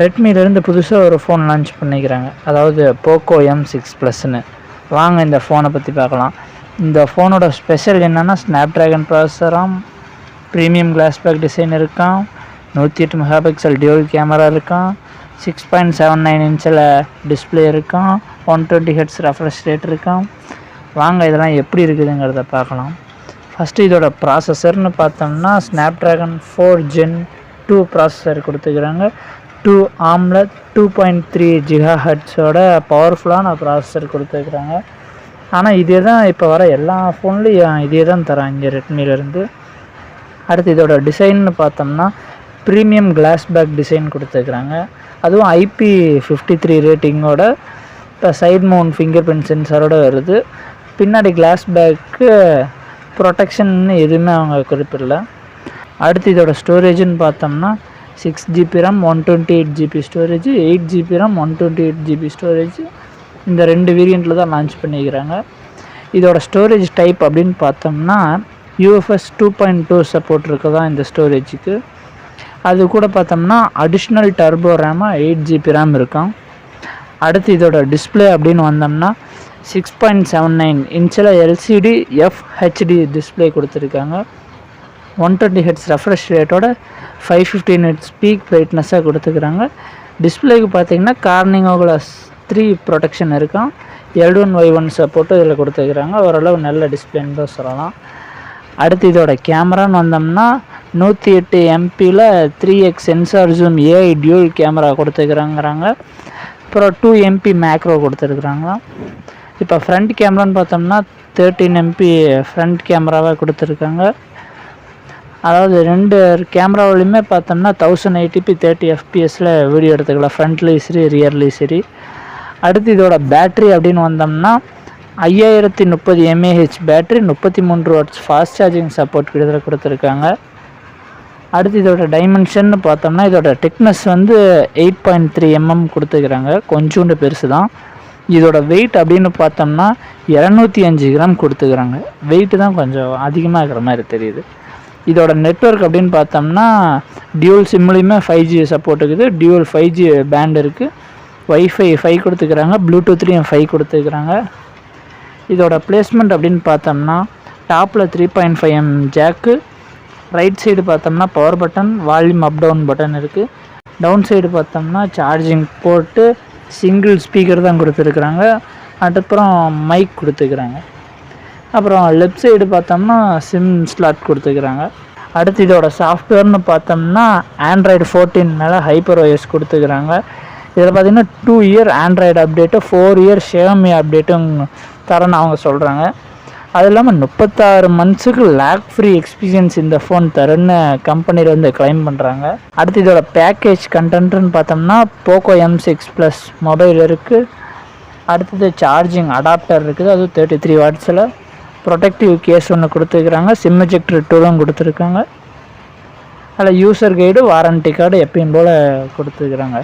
ரெட்மிலேருந்து புதுசாக ஒரு phone launch பண்ணிக்கிறாங்க. அதாவது போக்கோ M6 ப்ளஸ்ன்னு. வாங்க இந்த ஃபோனை பற்றி பார்க்கலாம். இந்த ஃபோனோட ஸ்பெஷல் என்னென்னா ஸ்னாப்ட்ராகன் ப்ராசஸராம், ப்ரீமியம் கிளாஸ் பேக் டிசைன் இருக்கான், 108 மெகா பிக்சல் டியூவல் கேமரா இருக்கான், 6.79 இன்ச்சில் டிஸ்பிளே இருக்கான், 120 ஹெர்ட்ஸ் ரெஃப்ரெஷ் ரேட் இருக்கான். வாங்க இதெல்லாம் எப்படி இருக்குதுங்கிறத பார்க்கலாம். ஃபஸ்ட்டு இதோட ப்ராசஸர்னு பார்த்தோம்னா ஸ்னாப்ட்ராகன் 4 Gen 2 ப்ராசஸர் கொடுத்துக்கிறாங்க. 2 ARMல 2.3 GHz பவர்ஃபுல்லான ப்ராசஸர் கொடுத்துருக்குறாங்க. ஆனால் இதே தான் இப்போ வர எல்லா ஃபோன்லேயும் இதே தான் தராங்க ரெட்மிலேருந்து. அடுத்து இதோட டிசைன்னு பார்த்தோம்னா ப்ரீமியம் கிளாஸ் பேக் டிசைன் கொடுத்துருக்குறாங்க. அதுவும் IP53 ரேட்டிங்கோட இப்போ சைட் மவுண்ட் ஃபிங்கர் பிரிண்ட் சென்சாரோட வருது. பின்னாடி கிளாஸ் பேக்கு ப்ரொடெக்ஷன் எதுவுமே அவங்க குறிப்பிடல. அடுத்து இதோட ஸ்டோரேஜ்னு பார்த்தோம்னா 6GB RAM 128GB storage, 8GB RAM 128GB storage. இந்த 2 வேரியண்ட்டில் தான் லான்ச் பண்ணிக்கிறாங்க. இதோட ஸ்டோரேஜ் டைப் அப்படின்னு பார்த்தோம்னா UFS 2.2 சப்போர்ட் இருக்குதான் இந்த ஸ்டோரேஜுக்கு. அது கூட பார்த்தோம்னா அடிஷ்னல் டர்போ ரேமாக 8GB RAM இருக்கும். அடுத்து இதோட டிஸ்பிளே அப்படின்னு வந்தோம்னா 6.79 இன்ச்சில் LCD FHD டிஸ்பிளே கொடுத்துருக்காங்க. 120 ஹெர்ட்ஸ் ரெஃப்ரெஷ் ரேட்டோட 515 நிட்ஸ் பீக் பிரைட்னஸாக கொடுத்துக்கிறாங்க. டிஸ்பிளேக்கு பார்த்தீங்கன்னா கார்னிங்கோ கிளாஸ் 3 ப்ரொடெக்ஷன் இருக்கும். L1Y1 சப்போர்ட்டு இதில் கொடுத்துக்கிறாங்க. ஓரளவு நல்ல டிஸ்பிளேன்னு தான் சொல்லலாம். அடுத்து இதோட கேமரான்னு வந்தோம்னா 108 MPயில் 3x sensor zoom AI dual camera கொடுத்துக்கிறாங்கிறாங்க. அப்புறம் 2 MP மேக்ரோ கொடுத்துருக்குறாங்க. இப்போ ஃப்ரண்ட் கேமரான்னு பார்த்தோம்னா 13 MP ஃப்ரண்ட் கேமராவாக கொடுத்துருக்காங்க. அதாவது 2 கேமராவிலையுமே பார்த்தோம்னா 1080p 30 fps வீடியோ எடுத்துக்கலாம், ஃப்ரண்ட்லேயும் சரி ரியர்லேயும் சரி. அடுத்து இதோட பேட்ரி அப்படின்னு வந்தோம்னா 5030 mAh battery, 33 watts fast charging support இதில் கொடுத்துருக்காங்க. அடுத்து இதோட டைமென்ஷன் பார்த்தோம்னா இதோட திக்னஸ் வந்து 8.3 mm கொடுத்துருக்குறாங்க. கொஞ்சோண்டு பெருசு தான். இதோட வெயிட் அப்படின்னு பார்த்தோம்னா 205 கிராம் கொடுத்துக்கிறாங்க. வெயிட்டு தான் கொஞ்சம் அதிகமாக இருக்கிற மாதிரி தெரியுது. இதோட நெட்வொர்க் அப்படின்னு பார்த்தோம்னா டியூவல் சிம்லேயுமே 5G சப்போர்ட் இருக்குது. டியூவல் 5G பேண்ட் இருக்குது. வைஃபை 5 கொடுத்துக்கிறாங்க. ப்ளூடூத்லேயும் 5 கொடுத்துக்கிறாங்க. இதோட பிளேஸ்மெண்ட் அப்படின்னு பார்த்தோம்னா டாப்பில் 3.5mm ஜாக்கு, ரைட் சைடு பார்த்தோம்னா power button, volume up down button இருக்குது. டவுன் சைடு பார்த்தோம்னா சார்ஜிங் போர்ட்டு, சிங்கிள் ஸ்பீக்கர் தான் கொடுத்துருக்குறாங்க. அதுக்கப்புறம் மைக் கொடுத்துக்கிறாங்க. அப்புறம் லெஃப்ட் சைடு பார்த்தோம்னா சிம் ஸ்லாட் கொடுத்துக்கிறாங்க. அடுத்து இதோட சாஃப்ட்வேர்னு பார்த்தோம்னா ஆண்ட்ராய்டு 14 மேலே HyperOS கொடுத்துக்கிறாங்க. இதில் பார்த்திங்கன்னா 2 year Android update, 4 year Xiaomi அப்டேட்டும் தரேன்னு அவங்க சொல்கிறாங்க. அது இல்லாமல் 36 மந்த்ஸுக்கு லேக் ஃப்ரீ எக்ஸ்பீரியன்ஸ் இந்த ஃபோன் தரேன்னு கம்பெனிலேருந்து கிளைம் பண்ணுறாங்க. அடுத்து இதோட பேக்கேஜ் கண்டென்ட்னு பார்த்தோம்னா போக்கோ M6 ப்ளஸ் மொபைல் இருக்குது. அடுத்தது சார்ஜிங் அடாப்டர் இருக்குது, அதுவும் 33 வாட்ஸில். ப்ரொடெக்டிவ் கேஸ் ஒன்று கொடுத்துருக்குறாங்க. சிம் எஜெக்டர் டூலும் கொடுத்துருக்காங்க. அதில் யூசர் கைடு, வாரண்ட்டி கார்டு எப்பயும் போல் கொடுத்துருக்குறாங்க.